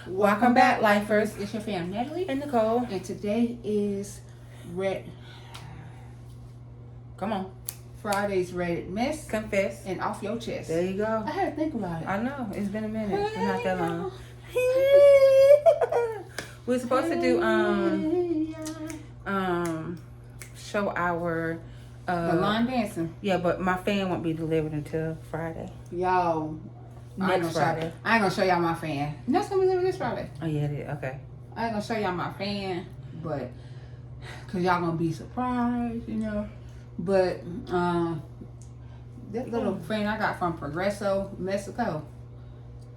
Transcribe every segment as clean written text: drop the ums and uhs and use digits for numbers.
Welcome back, lifers. It's your fam, Natalie and Nicole. And today is Come on. Friday's Reddit Miss. Confess. And Off Your Chest. There you go. I had to think about it. I know. It's been a minute. It's not that long. We're supposed to do show our the line dancing. Yeah, but my fan won't be delivered until Friday. Y'all. Next Friday. I ain't gonna show y'all my fan. That's gonna be delivered this Friday. Oh yeah, it is. Okay. I ain't gonna show y'all my fan, but cause y'all gonna be surprised, you know. But that little fan I got from Progreso, Mexico.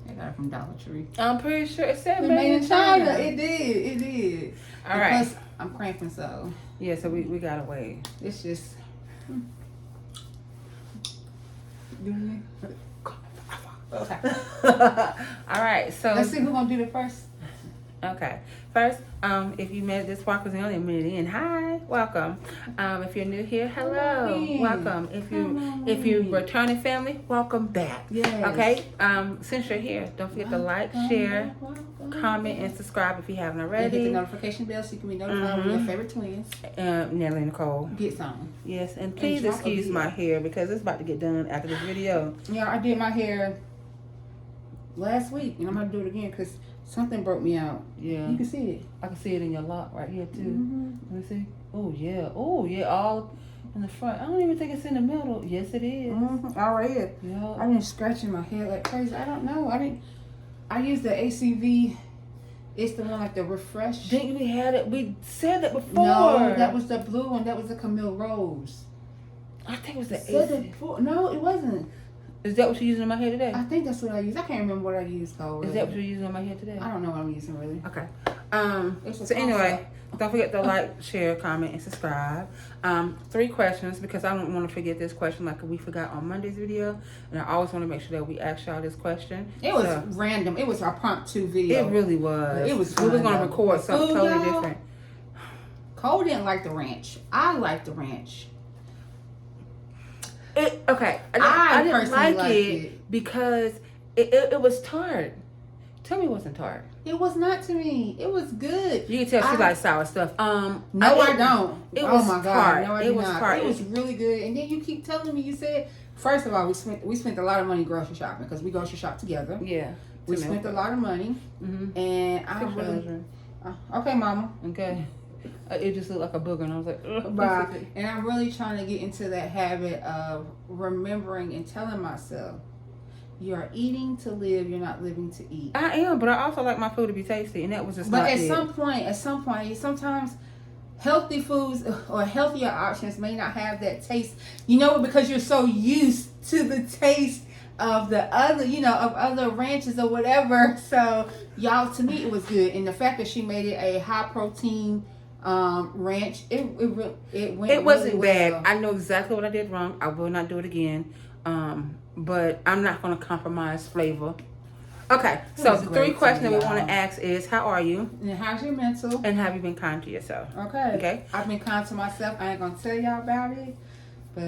I got it from Dollar Tree. I'm pretty sure it said made in China. It did. All right. Plus, I'm cramping, so yeah. So we gotta wait. it's just. Okay. All right. So Let's see who's gonna do the first. Okay. First, if you made this walk was only a minute in, hi, welcome. If you're new here, hello, welcome. If you're returning family, welcome back. Yes. Okay. Since you're here, don't forget to like, share, comment, and subscribe if you haven't And already. hit the notification bell so you can be notified when your favorite twins Natalie and Nicole. get some. Yes, and please drop a excuse video. my hair because it's about to get done after this video. Yeah, I did my hair last week, and I'm gonna do it again because something broke me out. Yeah. You can see it. I can see it in your lock right here too. Mm-hmm. Let me see. Oh yeah. Oh yeah. All in the front. I don't even think it's in the middle. Yes, it is. Mm-hmm. All right here. Yeah. I've been scratching my head like crazy. I don't know. I used the ACV. It's the one like the refresh. Didn't we had it? We said that before. No, that was the blue one. That was the Camille Rose. I think it was the Said it AC. before. No, it wasn't. Is that what you're using on my hair today? I think that's what I used. I can't remember what I used, Cole. Is that what you're using on my hair today? I don't know what I'm using really. Okay. It's a So anyway, toss-up. don't forget to like, share, comment, and subscribe. 3 questions because I don't want to forget this question like we forgot on Monday's video, and I always want to make sure that we ask y'all this question. It was random. It was our prompt 2 video. It really was. It was We was fun, gonna though. record something Food, totally y'all. different. Cole didn't like the ranch. I like the ranch. Okay. I didn't personally like liked it it. because it was tart. Tell me it wasn't tart. It was not to me. It was good. You can tell she likes sour stuff. No, I don't. It Oh was my God. tart. No, I It do was not. tart. It was really good. And then you keep telling me, you said, first of all, we spent a lot of money grocery shopping because we grocery shop together. Yeah. We spent a lot of money. Mm-hmm. And I really... okay, Mama. Okay. It just looked like a booger, and I was like, ugh. Bye. And I'm really trying to get into that habit of remembering and telling myself, you are eating to live, you're not living to eat. I am, but I also like my food to be tasty, and that was just But not at it. some point, sometimes healthy foods or healthier options may not have that taste, you know, because you're so used to the taste of the other, you know, of other ranches or whatever. So, y'all, to me, it was good. And the fact that she made it a high protein ranch, it went It really wasn't bad. well. I know exactly what I did wrong. I will not do it again. But I'm not going to compromise flavor. Okay, so the 3 questions that we want to ask is, how are you? And how's your mental? And have you been kind to yourself? Okay. Okay. I've been kind to myself. I ain't gonna tell y'all about it, but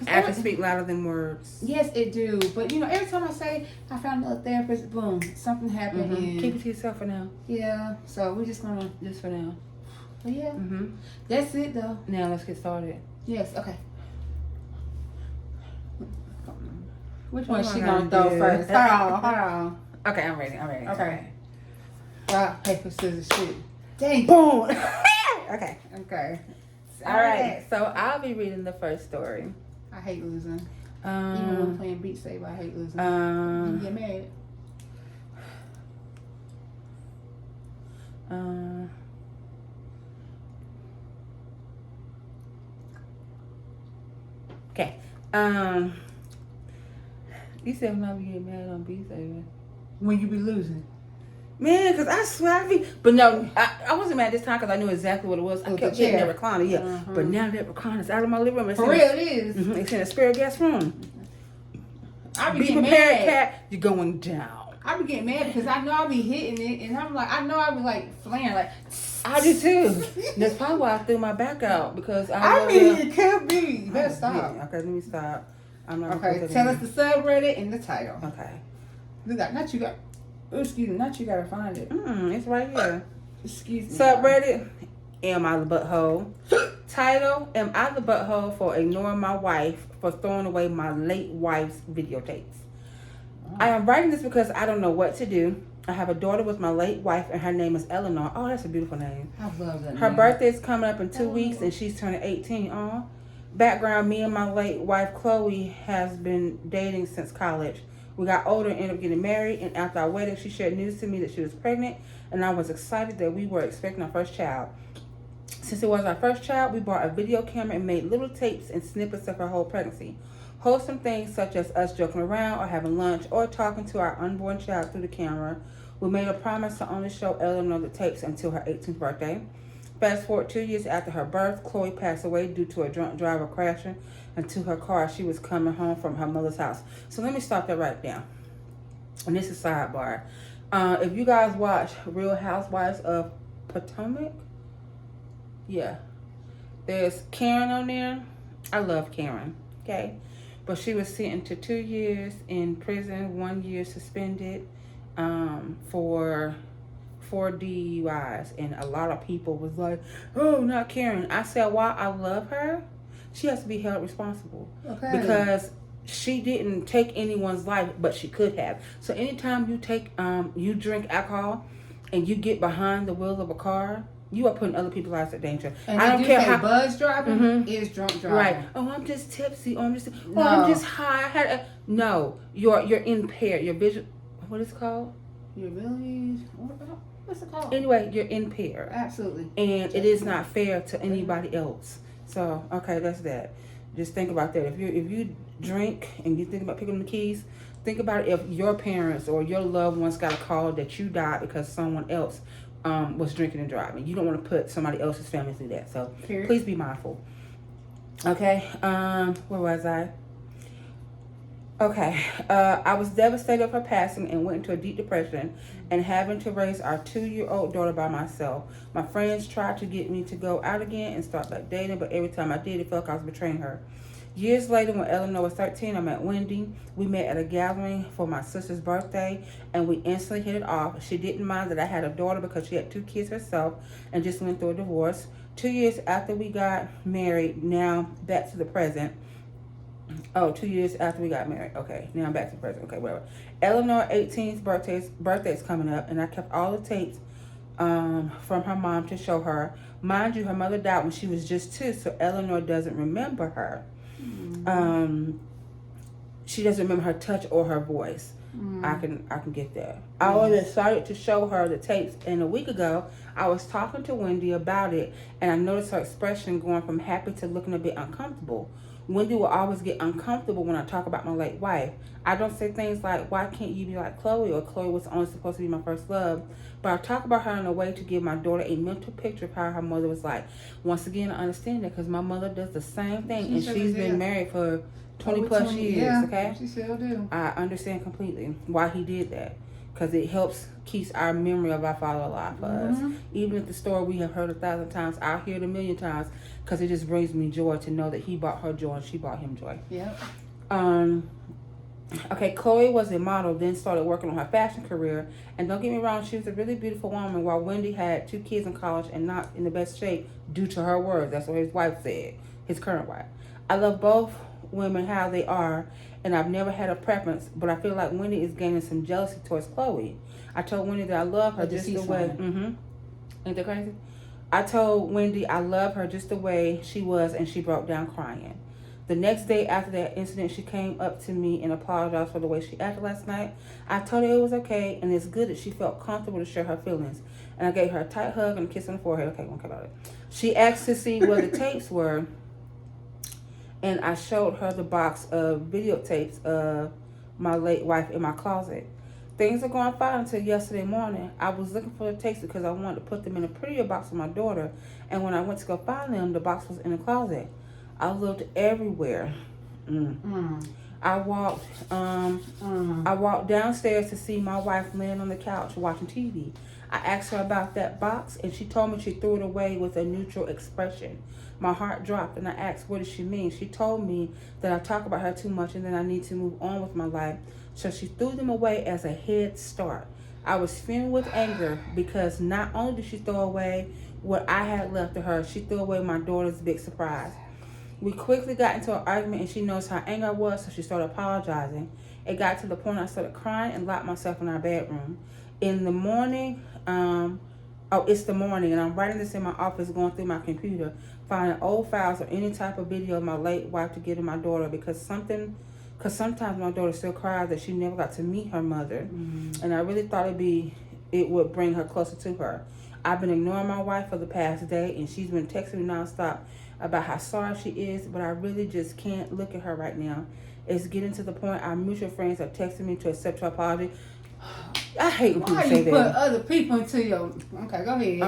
Actions speak louder than words. yes, it do. But you know, every time I say I found another therapist, boom, something happened. Mm-hmm. And Keep it to yourself for now. yeah, so we're just gonna. Just for now. But yeah, Mm-hmm. that's it though. Now let's get started. Yes. Okay. Which What one am she I gonna gonna throw do? first? Hold on. Okay, I'm ready. Okay. Rock, paper, scissors, shoot. Dang. Boom. Okay. Okay. All right. So I'll be reading the first story. I hate losing. Even when playing Beat Saber, I hate losing. You get mad. Okay. You said when I be getting mad on Beat Saber. When you be losing. Man, because I swear I be... But no, I wasn't mad this time because I knew exactly what it was. I With kept the getting chair. that recliner, yeah. But now that recliner's out of my living room. It's For in real, a- it is. Mhm, it's in a spirit guest room. I be Be getting prepared, mad. cat. You're going down. I be getting mad because I know I be hitting it, and I'm like, I know I be like flaring, like. I do too. That's probably why I threw my back out because I mean, it could be. You better Yeah, stop. okay, let me stop. I'm not gonna Okay, put that tell in. us the subreddit and the title. Okay. You got, not you got. excuse me, not you gotta find it. It's right here. Excuse me. Subreddit, am I the butthole? Title, am I the butthole for ignoring my wife for throwing away my late wife's videotapes? I am writing this because I don't know what to do. I have a daughter with my late wife, and her name is Eleanor. Oh, that's a beautiful name. I love that Her name. birthday is coming up in 2 weeks, and she's turning 18. Oh, background, me and my late wife, Chloe, has been dating since college. We got older and ended up getting married, and after our wedding, she shared news to me that she was pregnant, and I was excited that we were expecting our first child. Since it was our first child, we bought a video camera and made little tapes and snippets of her whole pregnancy. Wholesome things such as us joking around or having lunch or talking to our unborn child through the camera. We made a promise to only show Eleanor the tapes until her 18th birthday. Fast forward 2 years after her birth, Chloe passed away due to a drunk driver crashing into her car. She was coming home from her mother's house. So let me stop that right now. And this is sidebar. If you guys watch Real Housewives of Potomac, yeah, there's Karen on there. I love Karen, okay? But she was sentenced to 2 years in prison, 1 year suspended for 4 DUIs. And a lot of people was like, oh, not Karen. I said, while I love her, she has to be held responsible. Okay. Because she didn't take anyone's life, but she could have. So anytime you take, you drink alcohol and you get behind the wheel of a car, you are putting other people's lives at danger. And I don't care how buzz driving is drunk driving. Right. Oh, I'm just tipsy. Oh, I'm just. No. Oh, I'm just high. No, you're impaired. Your vision. What is it called? Your abilities. What's it called? Anyway, you're impaired. Absolutely. And it is not fair to anybody else. So okay, that's that. Just think about that. If you drink and you think about picking up the keys, think about if your parents or your loved ones got a call that you died because someone else was drinking and driving. You don't want to put somebody else's family through that. So please be mindful. Okay. Where was I? Okay. I was devastated of her passing and went into a deep depression and having to raise our 2-year-old daughter by myself. My friends tried to get me to go out again and start like dating, but every time I did, it felt like I was betraying her. Years later, when Eleanor was 13, I met Wendy. We met at a gathering for my sister's birthday, and we instantly hit it off. She didn't mind that I had a daughter because she had 2 kids herself and just went through a divorce. 2 years after we got married, now back to the present. Oh, 2 years after we got married. Okay, now I'm back to the present. Okay, whatever. Eleanor 18th birthday's coming up, and I kept all the tapes from her mom to show her. Mind you, her mother died when she was just 2, so Eleanor doesn't remember her. She doesn't remember her touch or her voice. I can get that. I was excited to show her the tapes, and a week ago I was talking to Wendy about it, and I noticed her expression going from happy to looking a bit uncomfortable. Wendy will always get uncomfortable when I talk about my late wife. I don't say things like, why can't you be like Chloe, or Chloe was only supposed to be my first love, but I talk about her in a way to give my daughter a mental picture of how her mother was like. Once again, I understand that because my mother does the same thing, and she's been married for 20 plus years, okay? She still do. I understand completely why he did that, because it helps keeps our memory of our father alive for us. Even if the story we have heard 1,000 times, I'll hear it 1,000,000 times, because it just brings me joy to know that he brought her joy and she brought him joy. Yep. Okay, Chloe was a model, then started working on her fashion career. And don't get me wrong, she was a really beautiful woman, while Wendy had 2 kids in college and not in the best shape due to her words. That's what his wife said, his current wife. I love both women how they are, and I've never had a preference, but I feel like Wendy is gaining some jealousy towards Chloe. I told Wendy that I love her just the way. Ain't that crazy? I told Wendy I love her just the way she was, and she broke down crying. The next day after that incident, she came up to me and apologized for the way she acted last night. I told her it was okay, and it's good that she felt comfortable to share her feelings. And I gave her a tight hug and a kiss on the forehead. Okay, won't care about it. She asked to see where the tapes were, and I showed her the box of videotapes of my late wife in my closet. Things are going fine until yesterday morning. I was looking for the tapes because I wanted to put them in a prettier box for my daughter, and when I went to go find them, the box was in the closet. I looked everywhere. I walked downstairs to see my wife laying on the couch watching TV. I asked her about that box, and she told me she threw it away with a neutral expression. My heart dropped, and I asked, what does she mean? She told me that I talk about her too much and that I need to move on with my life. So she threw them away as a head start. I was filled with anger because not only did she throw away what I had left to her, she threw away my daughter's big surprise. We quickly got into an argument and she knows how angry I was, so she started apologizing. It got to the point I started crying and locked myself in our bedroom. In the morning, it's the morning, and I'm writing this in my office, going through my computer, finding old files or any type of video of my late wife to give to my daughter because sometimes my daughter still cries that she never got to meet her mother, and I really thought it would bring her closer to her. I've been ignoring my wife for the past day, and she's been texting me nonstop about how sorry she is, but I really just can't look at her right now. It's getting to the point our mutual friends are texting me to accept her apology. I hate when people say that. Why you put other people into your... Okay, go ahead.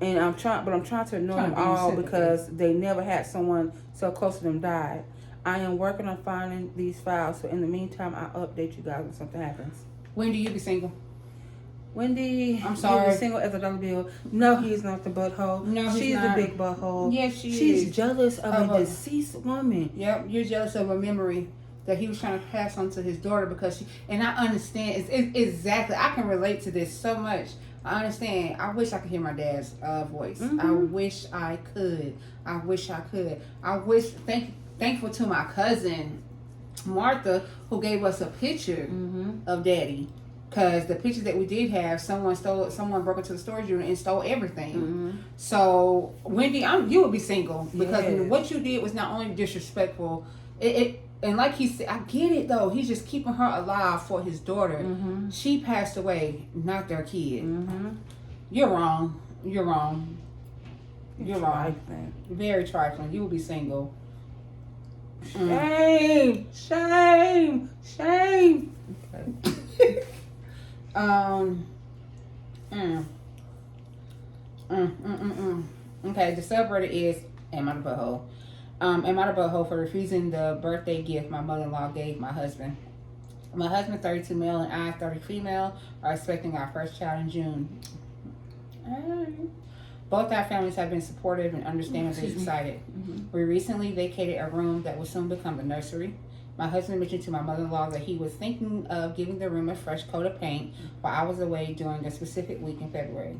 And I'm trying to ignore them all because they never had someone so close to them died. I am working on finding these files, so in the meantime, I'll update you guys when something happens. When do you be single? Wendy, I'm sorry. Is single as a dollar bill. No, he's not the butthole. No, she's not. the big butthole. Yes, she She's is. jealous of a deceased woman. Yep, you're jealous of a memory that he was trying to pass on to his daughter because and I understand. It's exactly. I can relate to this so much. I understand. I wish I could hear my dad's voice. Mm-hmm. I wish I could. I wish. Thankful to my cousin Martha who gave us a picture of Daddy. Because the pictures that we did have, someone broke into the storage unit and stole everything. So, Wendy, you would be single because what you did was not only disrespectful, and like he said, I get it though. He's just keeping her alive for his daughter. She passed away, not their kid. You're wrong. You're wrong. Very trifling. You will be single. Shame. Okay. Okay, the subreddit is Am I the Butthole? Am I the Butthole for refusing the birthday gift my mother-in-law gave my husband? My husband, 32 male, and I, 30 female, are expecting our first child in June. Both our families have been supportive and understandably excited. We recently vacated a room that will soon become the nursery. My husband mentioned to my mother-in-law that he was thinking of giving the room a fresh coat of paint while I was away during a specific week in February.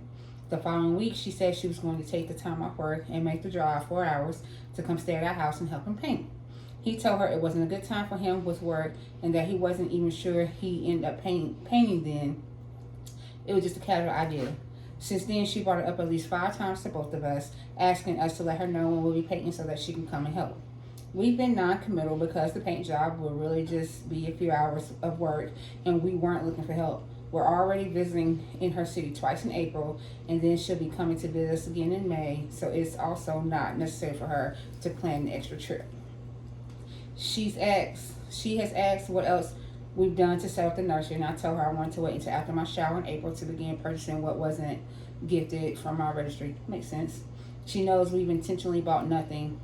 The following week, she said she was going to take the time off work and make the drive 4 hours to come stay at our house and help him paint. He told her it wasn't a good time for him with work and that he wasn't even sure he ended up painting then. It was just a casual idea. Since then, she brought it up at least 5 times to both of us, asking us to let her know when we'll be painting so that she can come and help. We've been non-committal because the paint job will really just be a few hours of work and we weren't looking for help. We're already visiting in her city twice in April, and then she'll be coming to visit us again in May, so it's also not necessary for her to plan an extra trip. She has asked what else we've done to set up the nursery, and I told her I wanted to wait until after my shower in April to begin purchasing what wasn't gifted from our registry. Makes sense. She knows we've intentionally bought nothing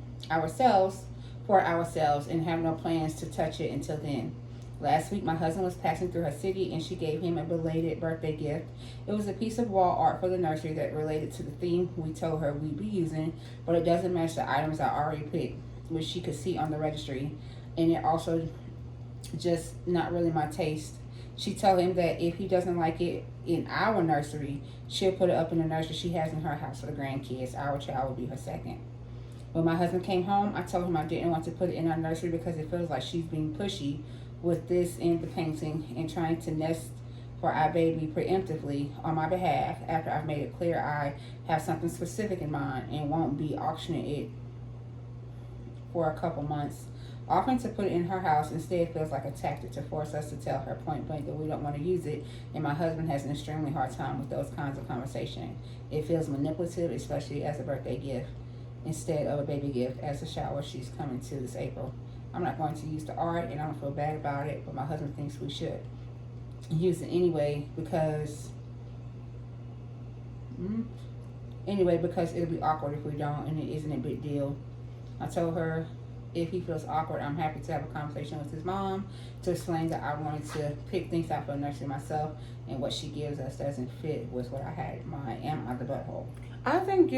for ourselves and have no plans to touch it until then. Last week, my husband was passing through her city and she gave him a belated birthday gift. It was a piece of wall art for the nursery that related to the theme we told her we'd be using, but it doesn't match the items I already picked, which she could see on the registry, and it also just not really my taste. She told him that if he doesn't like it in our nursery, she'll put it up in the nursery she has in her house for the grandkids. Our child will be her second. When my husband came home, I told him I didn't want to put it in our nursery because it feels like she's being pushy with this and the painting and trying to nest for our baby preemptively on my behalf after I've made it clear I have something specific in mind and won't be auctioning it for a couple months. Offering to put it in her house instead feels like a tactic to force us to tell her point blank that we don't want to use it, and my husband has an extremely hard time with those kinds of conversation. It feels manipulative, especially as a birthday gift instead of a baby gift as a shower she's coming to this April. I'm not going to use the art and I don't feel bad about it, but my husband thinks we should use it anyway because it'll be awkward if we don't, and it isn't a big deal. I told her if he feels awkward, I'm happy to have a conversation with his mom to explain that I wanted to pick things out for the nursery myself and what she gives us doesn't fit with what I had in mind. Am I the butthole? I think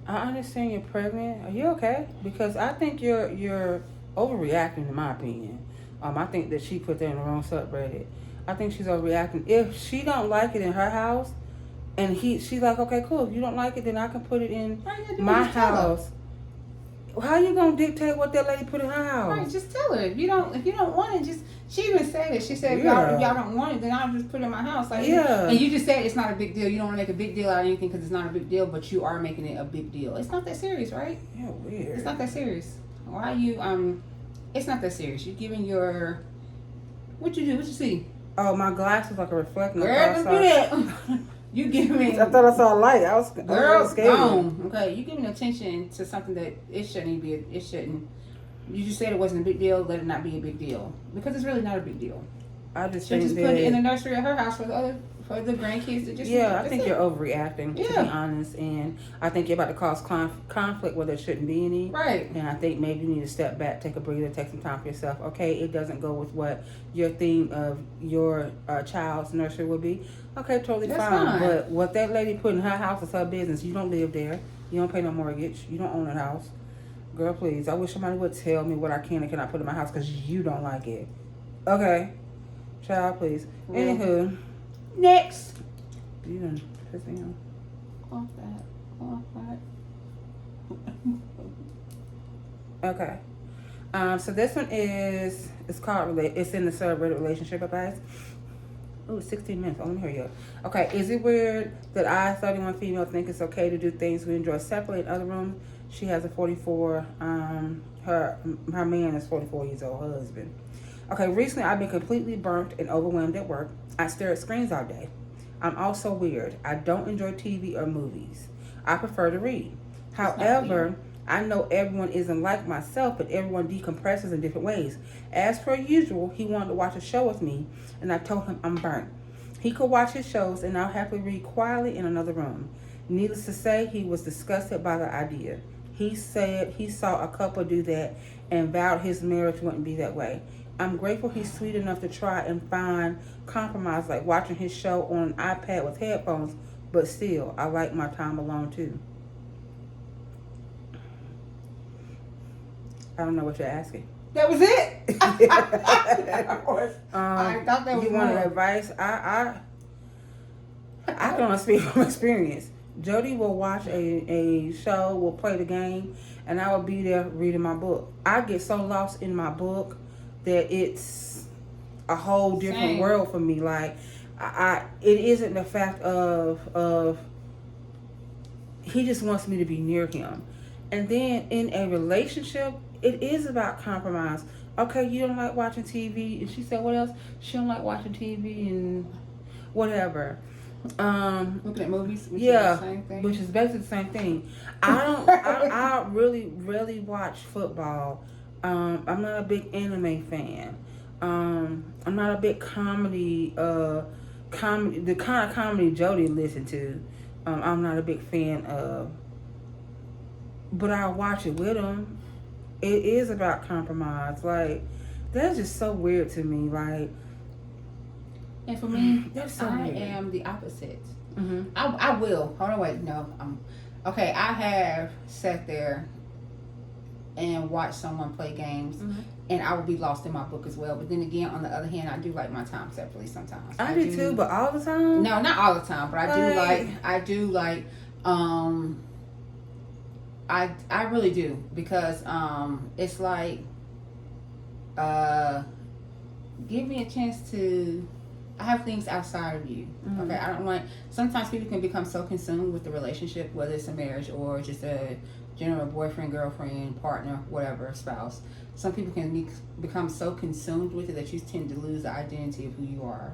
I understand you're pregnant. Are you okay? Because I think you're overreacting, in my opinion. I think that she put that in the wrong subreddit. I think she's overreacting. If she don't like it in her house, and she's like, okay, cool. If you don't like it, then I can put it in my house. How you gonna dictate what that lady put in her house? Right, just tell her. If you don't want it, just she even said it. She said, if y'all don't want it, then I'll just put it in my house. Like, and you just said it's not a big deal. You don't want to make a big deal out of anything because it's not a big deal, but you are making it a big deal. It's not that serious, right? Yeah, weird. It's not that serious. Why you It's not that serious. You giving your what you do? What you see? Oh, my glass was like a reflecting. Girl, look at that. You giving. I thought I saw a light. I was scared. Okay, you giving attention to something that it shouldn't be. It shouldn't. You just said it wasn't a big deal. Let it not be a big deal because it's really not a big deal. I just She just put it in the nursery at her house for the grandkids to just. Yeah, I think you're overreacting, to be honest, and I think you're about to cause conflict where there shouldn't be any. Right. And I think maybe you need to step back, take a breather, take some time for yourself. Okay, it doesn't go with what your theme of your child's nursery will be. Okay, totally fine. But what that lady put in her house is her business. You don't live there. You don't pay no mortgage. You don't own a house. Girl, please. I wish somebody would tell me what I can and cannot put in my house because you don't like it. Okay. Child, please. Anywho. Next. You done pissed me off. Off that. Okay. So this one it's called, it's in the subreddit relationship advice. Ooh, 16 minutes. Oh, let me hurry up. Okay, is it weird that I, 31 female, think it's okay to do things we enjoy separately in other rooms? She has a 44, her man is 44 years old, her husband. Okay, recently I've been completely burnt and overwhelmed at work. I stare at screens all day. I'm also weird. I don't enjoy TV or movies. I prefer to read. However, I know everyone isn't like myself, but everyone decompresses in different ways. As per usual, he wanted to watch a show with me, and I told him I'm burnt. He could watch his shows, and I'll happily read quietly in another room. Needless to say, he was disgusted by the idea. He said he saw a couple do that and vowed his marriage wouldn't be that way. I'm grateful he's sweet enough to try and find compromise, like watching his show on an iPad with headphones, but still, I like my time alone too. I don't know what you're asking. That was it. I thought that was you wanted advice. I can only speak from experience. Jody will watch a show, will play the game, and I will be there reading my book. I get so lost in my book that it's a whole different world for me. Like it isn't the fact of he just wants me to be near him. And then in a relationship, it is about compromise. Okay, you don't like watching TV, and she said what else? She don't like watching TV and whatever. Looking at movies, which is the same thing. Which is basically the same thing. I really watch football. I'm not a big anime fan. I'm not a big comedy. The kind of comedy Jody listened to, I'm not a big fan of. But I watch it with him. It is about compromise. Like, that's just so weird to me. Like, and for me, that's so I weird. am the opposite. Mm-hmm. I will. Hold on, wait, no. Okay, I have sat there and watched someone play games, and I would be lost in my book as well. But then again, on the other hand, I do like my time separately sometimes. I do too, but all the time? No, not all the time, but I do like I really do, because it's like give me a chance to, I have things outside of you. Okay, I don't want, sometimes people can become so consumed with the relationship, whether it's a marriage or just a general boyfriend, girlfriend, partner, whatever, spouse. Some people can become so consumed with it that you tend to lose the identity of who you are.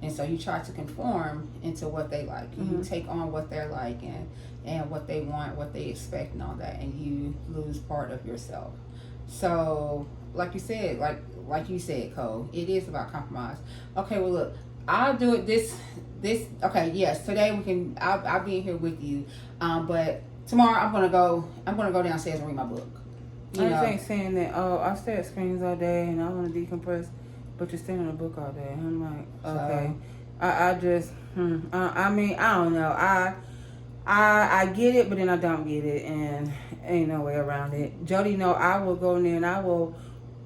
And so you try to conform into what they like. You take on what they're like and what they want, what they expect and all that, and you lose part of yourself. So, like you said, like you said, Cole, it is about compromise. Okay, well look, I'll do it this okay, yes, today I'll be in here with you. But tomorrow I'm gonna go downstairs and read my book. I ain't saying that, I stare at screens all day and I want to decompress, but you're staring at a book all day. I'm like, okay. I just, I mean, I don't know. I get it, but then I don't get it, and ain't no way around it. Jody, I will go in there and I will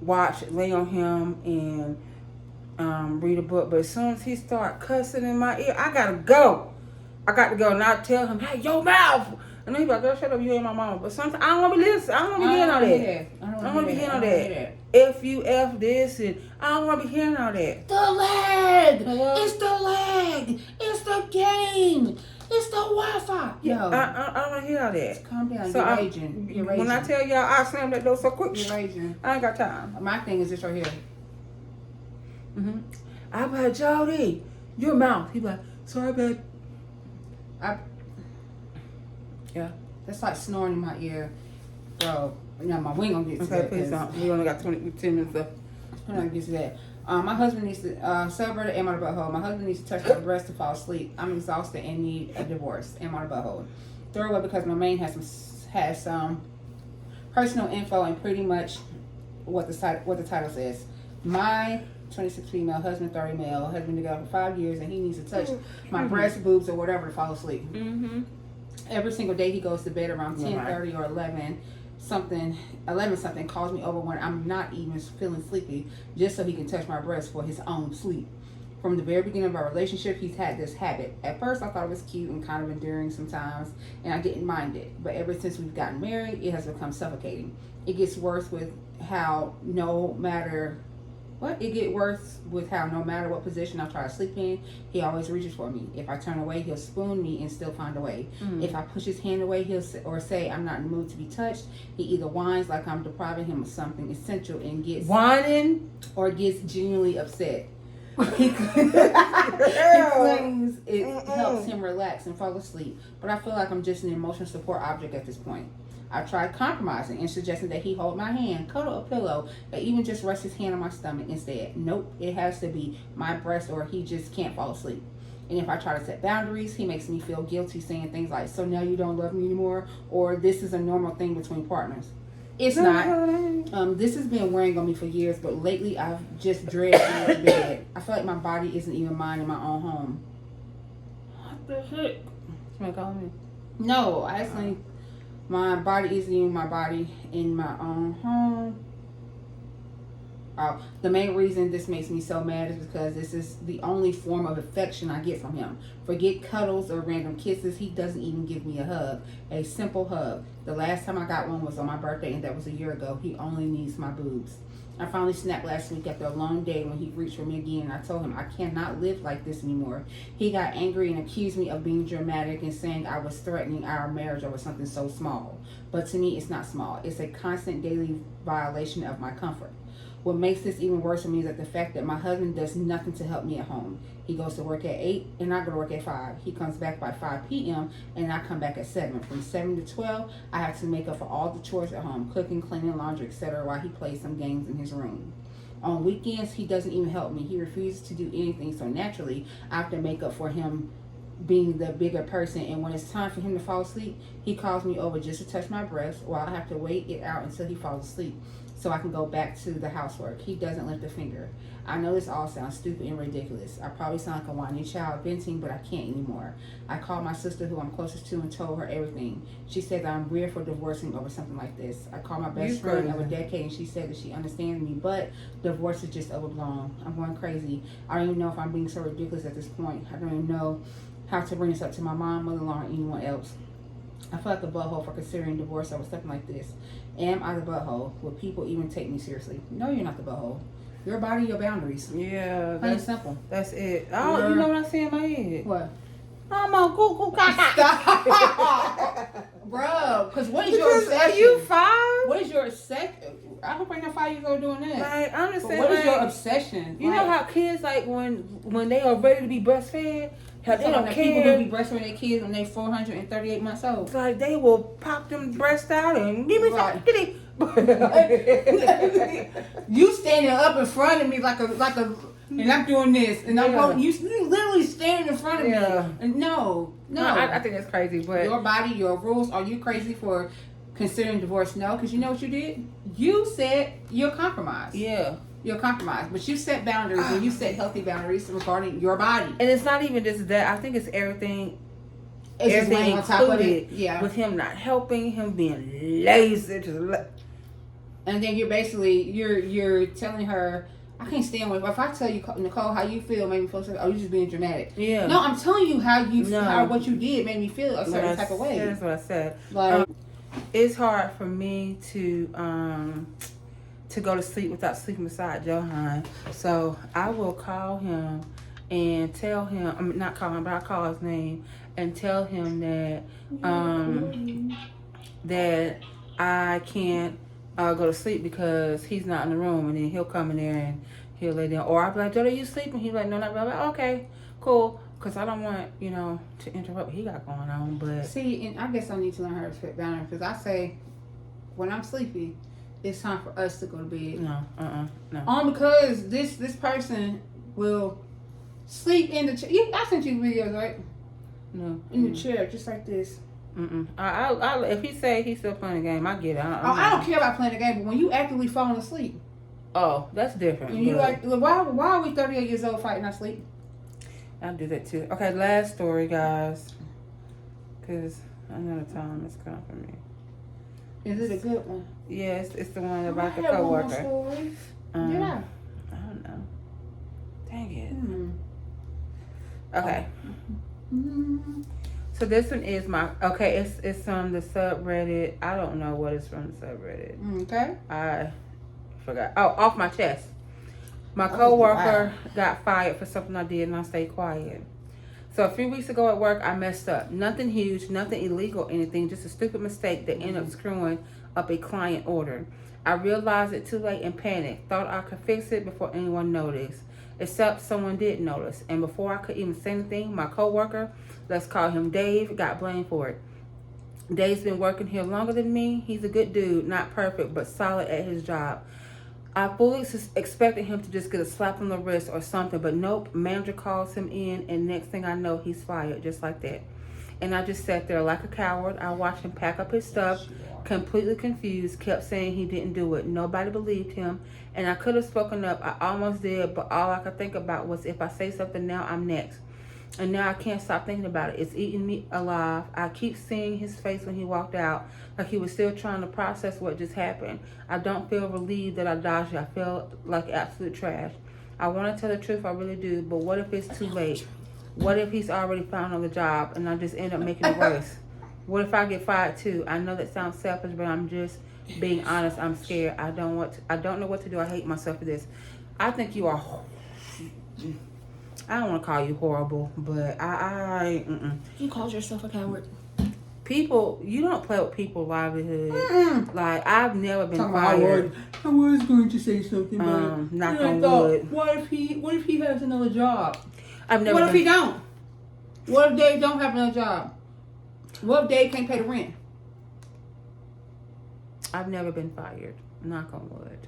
watch, lay on him, and read a book. But as soon as he start cussing in my ear, I gotta go. I got to go and I tell him, hey, your mouth. And then he be like, girl, shut up, you ain't my mama. But sometimes I don't want to be listening. I don't want to be hearing all that. I don't want to be hearing all that. If you F this and I don't want to be hearing all that. The lag. Hello? It's the lag. It's the game. It's the Wi-Fi. Yo. I don't want to hear all that. Calm down. So You're raging. You're raging. When I tell y'all, I slam that door so quick. You're raging. I ain't got time. My thing is this right here. Mm-hmm. I be like, Jody, your mouth. He be like, sorry, babe. Yeah. That's like snoring in my ear. Bro, no, my wing gonna get to that. Okay, please don't. We only got 10 minutes left. I'm not get to that. My husband needs to celebrate and my butthole. My husband needs to touch my breast to fall asleep. I'm exhausted and need a divorce. And my butthole. Throw away because my main has some personal info and pretty much what the title says. My 26 female, husband 30 male, has been together for 5 years and he needs to touch my breast, boobs, or whatever to fall asleep. Mm-hmm. Every single day he goes to bed around 10:30 or 11 something, calls me over when I'm not even feeling sleepy, just so he can touch my breast for his own sleep. From the very beginning of our relationship, he's had this habit. At first, I thought it was cute and kind of endearing sometimes, and I didn't mind it. But ever since we've gotten married, it has become suffocating. It gets worse with how no matter what what position I try to sleep in, he always reaches for me. If I turn away, he'll spoon me and still find a way. If I push his hand away, he'll say I'm not in the mood to be touched. He either whines like I'm depriving him of something essential and gets whining, or gets genuinely upset. He claims it helps him relax and fall asleep, but I feel like I'm just an emotional support object at this point. I tried compromising and suggesting that he hold my hand, cuddle a pillow, or even just rest his hand on my stomach instead. Nope, it has to be my breast or he just can't fall asleep. And if I try to set boundaries, he makes me feel guilty, saying things like, so now you don't love me anymore, or this is a normal thing between partners. It's not. This has been wearing on me for years, but lately I've just dreaded going to bed. I feel like my body isn't even mine in my own home. What the heck? Somebody calling me? No, I actually... My body isn't even my body in my own home. The main reason this makes me so mad is because this is the only form of affection I get from him. Forget cuddles or random kisses. He doesn't even give me a hug. A simple hug. The last time I got one was on my birthday, and that was a year ago. He only needs my boobs. I finally snapped last week after a long day when he reached for me again. I told him I cannot live like this anymore. He got angry and accused me of being dramatic and saying I was threatening our marriage over something so small. But to me, it's not small. It's a constant daily violation of my comfort. What makes this even worse for me is that the fact that my husband does nothing to help me at home. He goes to work at 8 and I go to work at 5. He comes back by 5 p.m. and I come back at 7. From 7 to 12, I have to make up for all the chores at home, cooking, cleaning, laundry, etc. while he plays some games in his room. On weekends, he doesn't even help me. He refuses to do anything, so naturally, I have to make up for him being the bigger person, and when it's time for him to fall asleep, he calls me over just to touch my breast while I have to wait it out until he falls asleep so I can go back to the housework. He doesn't lift a finger. I know this all sounds stupid and ridiculous. I probably sound like a whiny child venting, but I can't anymore. I called my sister, who I'm closest to, and told her everything. She said that I'm weird for divorcing over something like this. I called my best friend of a decade, and she said that she understands me, but divorce is just overblown. I'm going crazy. I don't even know if I'm being so ridiculous at this point. I don't even know how to bring this up to my mom, mother-in-law, or anyone else. I feel like a butthole for considering divorce over something like this. Am I the butthole? Will people even take me seriously? No, you're not the butthole. Your body, your boundaries. Yeah, plain and simple. That's it. Oh, you know what I see in my head? What? I'm on cuckoo caca. Bro, because what is your obsession? Are you 5? What is your obsession? I hope I'm not 5 years old doing that. Like, I'm just saying, what is your obsession? You know how kids, like, when they are ready to be breastfed, how they don't care. People who be breastfeeding their kids when they're 438 months old. Like, they will pop them breasts out and give me some kitty. You standing up in front of me like a, and I'm doing this, and I'm going. You literally standing in front of me. And no. I think that's crazy. But your body, your rules. Are you crazy for considering divorce? No, because you know what you did. You said you're compromised. Yeah. You're compromised, but you set boundaries and you set healthy boundaries regarding your body. And it's not even just that. I think it's everything. It's everything on top of it. Yeah. With him not helping, him being lazy. And then you're basically you're telling her, I can't stand when if I tell you, Nicole, how you feel made me feel so. Oh, you just being dramatic. Yeah. No, I'm telling you how what you did made me feel a certain type of way. That's what I said. Like it's hard for me to go to sleep without sleeping beside Johan. So I will call him and tell him. I mean, not call him, but I call his name and tell him that that I can't go to sleep because he's not in the room, and then he'll come in there and he'll lay down. Or I'll be like, Joe, are you sleeping? He's like, no, not really. Okay, cool. Because I don't want, to interrupt what he got going on. But see, and I guess I need to learn how to respect boundaries because I say, when I'm sleepy, it's time for us to go to bed. No. Only because this person will sleep in the chair. I sent you videos, right? No. In the chair, just like this. I if he say he's still playing the game, I get it. I don't care about playing the game, but when you actively falling asleep. Oh, that's different. And you like, why are we 38 years old fighting our sleep? I do that too. Okay, last story, guys. Because I know the time is coming for me. Is it a good one? Yes, it's the one about the coworker. Yeah. I don't know. Dang it. Okay. So this one is it's from the subreddit. I don't know what it's from the subreddit. Okay. I forgot. Oh, Off My Chest. My coworker got fired for something I did and I stayed quiet. So a few weeks ago at work, I messed up. Nothing huge, nothing illegal, anything. Just a stupid mistake that ended up screwing up a client order. I realized it too late and panicked. Thought I could fix it before anyone noticed. Except someone did notice. And before I could even say anything, my coworker, let's call him Dave, got blamed for it. Dave's been working here longer than me. He's a good dude, not perfect, but solid at his job. I fully expected him to just get a slap on the wrist or something, but nope. Manager calls him in, and next thing I know, he's fired, just like that. And I just sat there like a coward. I watched him pack up his stuff, completely confused, kept saying he didn't do it. Nobody believed him, and I could have spoken up. I almost did, but all I could think about was if I say something now, I'm next. And now I can't stop thinking about it. It's eating me alive. I keep seeing his face when he walked out, like he was still trying to process what just happened. I don't feel relieved that I dodged it. I feel like absolute trash. I want to tell the truth, I really do, but what if it's too late? What if he's already found another job and I just end up making it worse? What if I get fired too? I know that sounds selfish, but I'm just being honest. I'm scared. I don't know what to do. I hate myself for this. I think you are... I don't want to call you horrible, but You called yourself a coward. People, you don't play with people's livelihood. Like, I've never been fired. I was going to say something, but knock on wood. What if he has another job? What if he don't? What if Dave don't have another job? What if Dave can't pay the rent? I've never been fired. Knock on wood.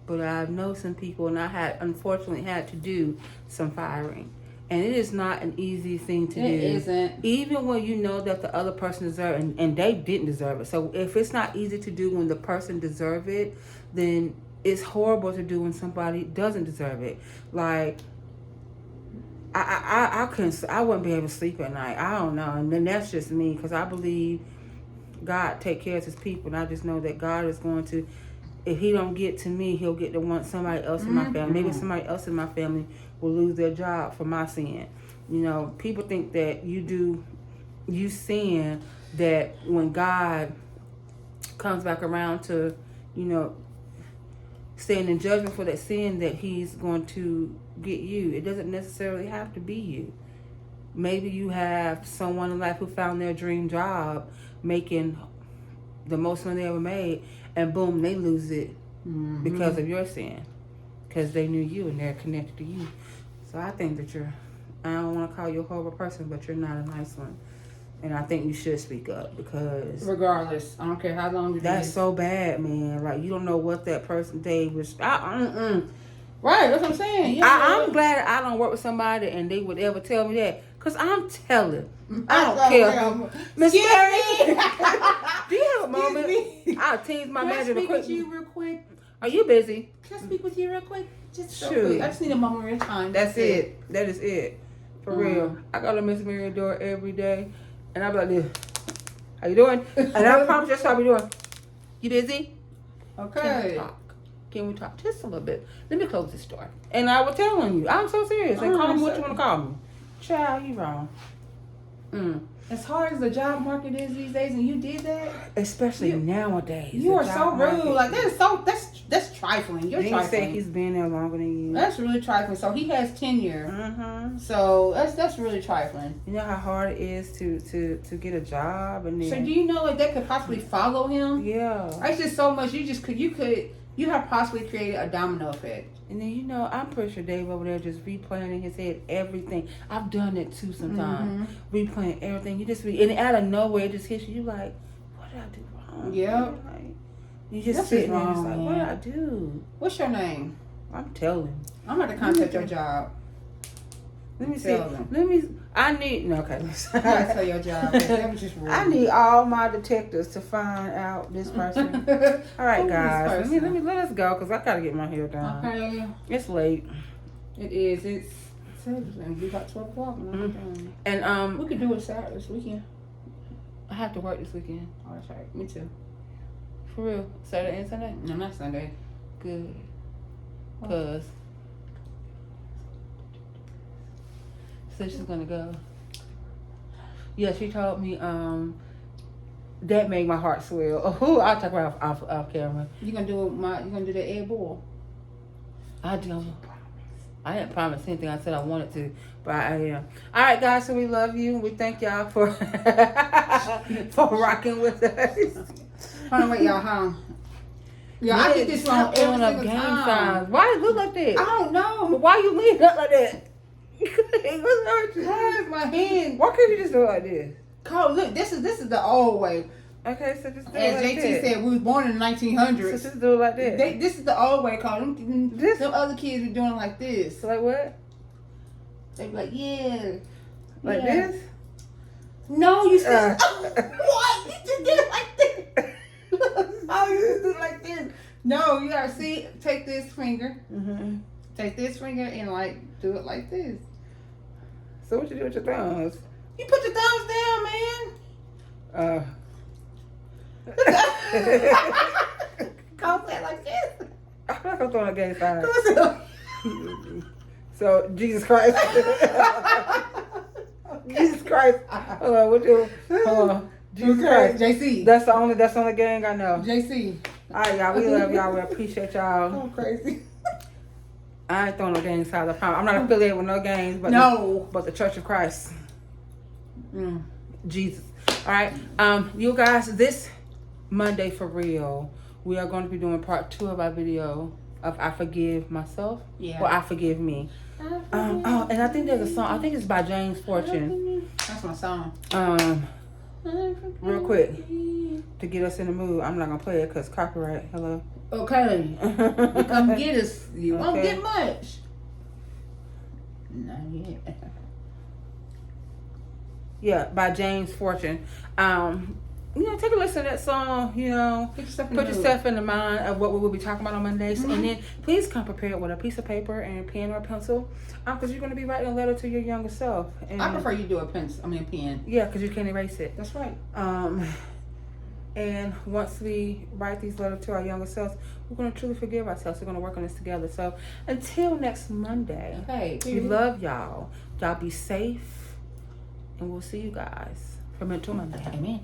But I know some people, and I unfortunately had to do some firing. And it is not an easy thing to do. It isn't. Even when you know that the other person deserves it, and they didn't deserve it. So if it's not easy to do when the person deserves it, then it's horrible to do when somebody doesn't deserve it. Like, I wouldn't be able to sleep at night. I don't know. And then that's just me, because I believe God take care of his people. And I just know that God is going to... If he don't get to me, he'll get to somebody else in my family. Maybe somebody else in my family will lose their job for my sin. People think that you sin, that when God comes back around to, stand in judgment for that sin, that he's going to get you. It doesn't necessarily have to be you. Maybe you have someone in life who found their dream job, making the most money they ever made, and boom, they lose it because of your sin. Because they knew you and they're connected to you. So I think that I don't want to call you a horrible person, but you're not a nice one. And I think you should speak up, because... Regardless, I don't care how long you do. That's so bad, man. Like, you don't know what that person did was... Right, that's what I'm saying. Yeah, I'm glad I don't work with somebody and they would ever tell me that. Because I'm telling. I don't care. Miss Mary! Do you have a moment? I'll tease my manager real quick. Can I speak with you real quick? Are you busy? Can I speak with you real quick? Just so Sure. quick. I just need a moment of your time. That's it. That is it. For real. I go to Miss Mary door every day. And I be like this. How you doing? And I promise that's how we doing. You busy? Okay. Can we talk just a little bit? Let me close this door. And I was telling you, I'm so serious. And call me what you want to call me. Child, you wrong. As hard as the job market is these days, and you did that, Especially nowadays. you are so rude. Like that's trifling. You're He trifling. said he's been there longer than you. That's really trifling. So he has tenure. Mm-hmm. So that's really trifling. You know how hard it is to get a job and then. So do you know like that could possibly follow him? Yeah. It's just so much. You have possibly created a domino effect. And then, you know, I'm pretty sure Dave over there just replaying in his head everything. I've done it too sometimes. Replaying everything. You just and out of nowhere it just hits you. You like, what did I do wrong? Yep. Like, you just That's sit just there and just wrong, like, what did man. I do? What's your name? I'm telling. I'm about to contact your job. Let me see. Tell them. I need, no, okay. You gotta tell your job. That was just rude. I need all my detectives to find out this person. All right, Who is guys. this person? Let us go because I gotta get my hair done. Okay. It's late. It is. It's 7. We got 12 o'clock. And We could do it Saturday this weekend. I have to work this weekend. Oh, that's right. Me too. For real. Saturday and Sunday. No, not Sunday. Good. Cause said she's gonna go. Yeah, she told me. That made my heart swell. Oh, I'll talk about off camera. You gonna do the egg boil? I don't. I didn't promise anything. I said I wanted to, but I am. All right, guys. So we love you. We thank y'all for for rocking with us. Hold on, wait, y'all, huh? Yeah, I get this wrong every single game time. signs. Why it look like that? I don't know. But why you leave it up like that? What's wrong with you? Where's my hand? Why can't you just do it like this? Cole, look, this is the old way. Okay, so just do it As like JT that. said, we was born in the 1900s. So just do it like that. This is the old way, Cole. Them This- other kids be doing it like this. So like what? They be like, yeah. Like yeah. this? No, you said, what? You just did it like this. No, you just did it like this. No, you gotta see, take this finger, Mm-hmm. take this finger and like, do it like this. So what you do with your thumbs? You put your thumbs down, man. Cole said like this. I'm not gonna throw on a gang sign. Cole said, So Jesus Christ. Jesus Christ. Hold on, what you? Hold on. Jesus Christ. JC. That's the only gang I know. JC. All right, y'all. We love y'all. We appreciate y'all. I'm crazy. I ain't throwing no gang signs. I promise. I'm not affiliated with no gangs, but No. but the Church of Christ. Mm. Jesus. All right. You guys, this Monday for real, we are going to be doing part 2 of our video of I Forgive Myself. Yeah. Or I Forgive Me. Oh, and I think there's a song. I think it's by James Fortune. That's my song. Real quick, to get us in the mood, I'm not gonna play it because copyright. Hello. Okay. Come get us. You won't Okay. get much. Not yet. Yeah, by James Fortune. Take a listen to that song. Put yourself in the mind of what we will be talking about on Mondays, and then please come prepared with a piece of paper and a pen or a pencil, because you're going to be writing a letter to your younger self. And, I prefer you do a pen. Yeah, because you can't erase it. That's right. And once we write these letters to our younger selves, we're going to truly forgive ourselves. We're going to work on this together. So until next Monday, Okay. we love y'all. Y'all be safe, and we'll see you guys for Mental Monday. Amen.